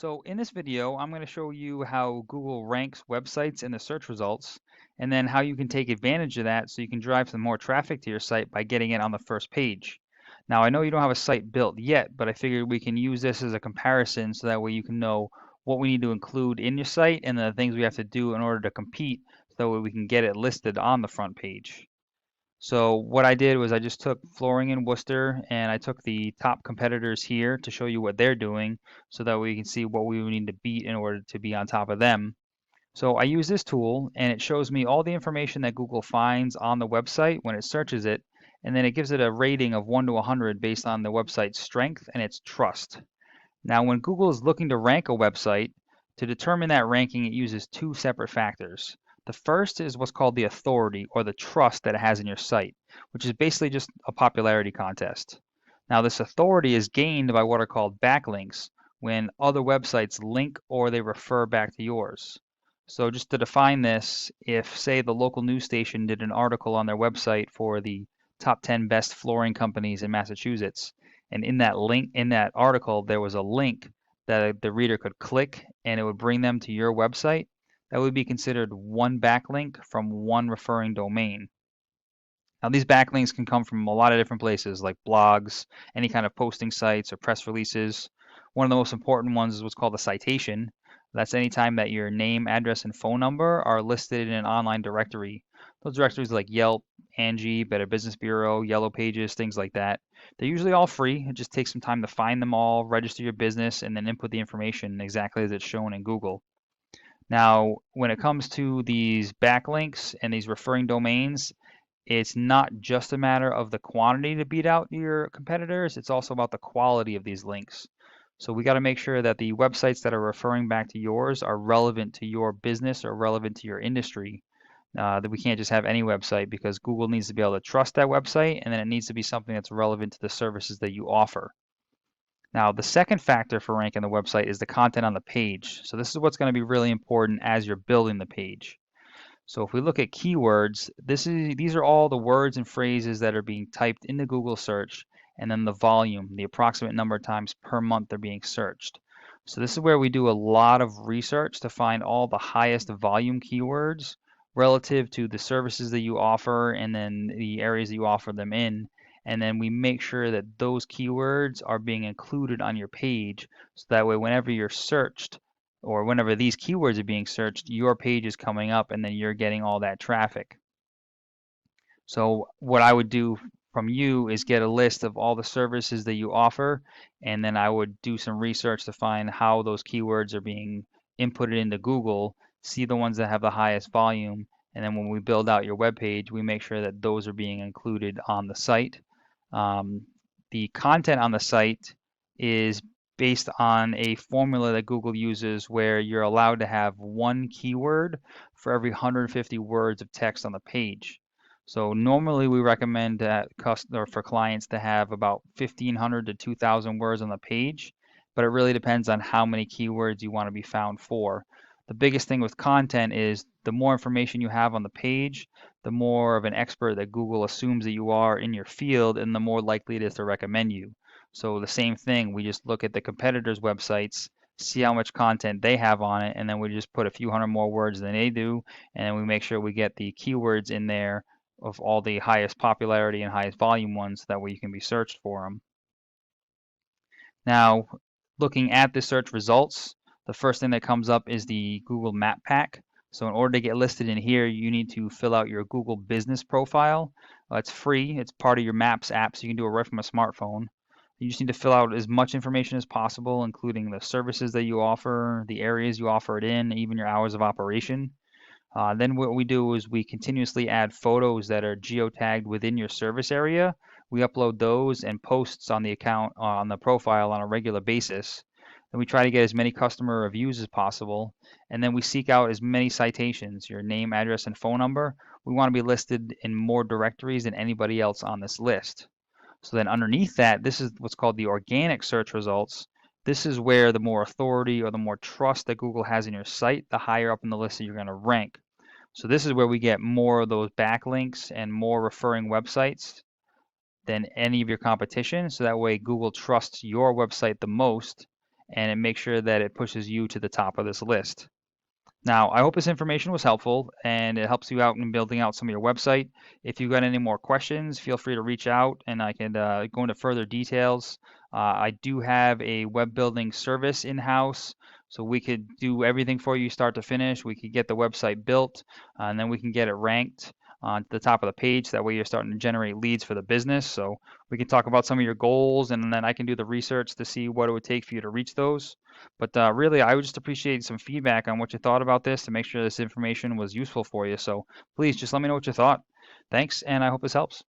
So in this video, I'm going to show you how Google ranks websites in the search results, and then how you can take advantage of that so you can drive some more traffic to your site by getting it on the first page. Now, I know you don't have a site built yet, but I figured we can use this as a comparison so that way you can know what we need to include in your site and the things we have to do in order to compete so that way we can get it listed on the front page. So what I did was I just took flooring in Worcester and I took the top competitors here to show you what they're doing so that we can see what we would need to beat in order to be on top of them. So I use this tool and it shows me all the information that Google finds on the website when it searches it, and then it gives it a rating of 1 to 100 based on the website's strength and its trust. Now, when Google is looking to rank a website, to determine that ranking, it uses two separate factors. The first is what's called the authority or the trust that it has in your site, which is basically just a popularity contest. Now, this authority is gained by what are called backlinks, when other websites link or they refer back to yours. So just to define this, if, say, the local news station did an article on their website for the top 10 best flooring companies in Massachusetts, and in that article there was a link that the reader could click and it would bring them to your website, that would be considered one backlink from one referring domain. Now these backlinks can come from a lot of different places like blogs, any kind of posting sites or press releases. One of the most important ones is what's called a citation. That's any time that your name, address, and phone number are listed in an online directory. Those directories like Yelp, Angie, Better Business Bureau, Yellow Pages, things like that. They're usually all free. It just takes some time to find them all, register your business, and then input the information exactly as it's shown in Google. Now, when it comes to these backlinks and these referring domains, it's not just a matter of the quantity to beat out your competitors, it's also about the quality of these links. So we got to make sure that the websites that are referring back to yours are relevant to your business or relevant to your industry. That we can't just have any website because Google needs to be able to trust that website, and then it needs to be something that's relevant to the services that you offer. Now, the second factor for ranking the website is the content on the page. So this is what's going to be really important as you're building the page. So if we look at keywords, these are all the words and phrases that are being typed into Google search, and then the volume, the approximate number of times per month they're being searched. So this is where we do a lot of research to find all the highest volume keywords relative to the services that you offer and then the areas that you offer them in. And then we make sure that those keywords are being included on your page so that way whenever you're searched, or whenever these keywords are being searched, your page is coming up and then you're getting all that traffic. So what I would do from you is get a list of all the services that you offer, and then I would do some research to find how those keywords are being inputted into Google, see the ones that have the highest volume, and then when we build out your web page, we make sure that those are being included on the site. Um, the content on the site is based on a formula that Google uses where you're allowed to have one keyword for every 150 words of text on the page. So normally we recommend that for clients to have about 1,500 to 2,000 words on the page, but it really depends on how many keywords you want to be found for. The biggest thing with content is the more information you have on the page, the more of an expert that Google assumes that you are in your field, and the more likely it is to recommend you. So the same thing, we just look at the competitors' websites, see how much content they have on it, and then we just put a few hundred more words than they do, and then we make sure we get the keywords in there of all the highest popularity and highest volume ones, that way you can be searched for them. Now, looking at the search results, the first thing that comes up is the Google Map Pack. So in order to get listed in here, you need to fill out your Google Business profile. It's free. It's part of your Maps app, so you can do it right from a smartphone. You just need to fill out as much information as possible, including the services that you offer, the areas you offer it in, even your hours of operation. Then what we do is we continuously add photos that are geotagged within your service area. We upload those and posts on the account, on the profile on a regular basis. Then we try to get as many customer reviews as possible. And then we seek out as many citations, your name, address, and phone number. We want to be listed in more directories than anybody else on this list. So then underneath that, this is what's called the organic search results. This is where the more authority or the more trust that Google has in your site, the higher up in the list that you're going to rank. So this is where we get more of those backlinks and more referring websites than any of your competition. So that way Google trusts your website the most, and it makes sure that it pushes you to the top of this list. Now, I hope this information was helpful and it helps you out in building out some of your website. If you've got any more questions, feel free to reach out and I can go into further details. I do have a web building service in-house, so we could do everything for you start to finish. We could get the website built, and then we can get it ranked on the top of the page. That way you're starting to generate leads for the business. So we can talk about some of your goals, and then I can do the research to see what it would take for you to reach those. But really, I would just appreciate some feedback on what you thought about this to make sure this information was useful for you. So please just let me know what you thought. Thanks, and I hope this helps.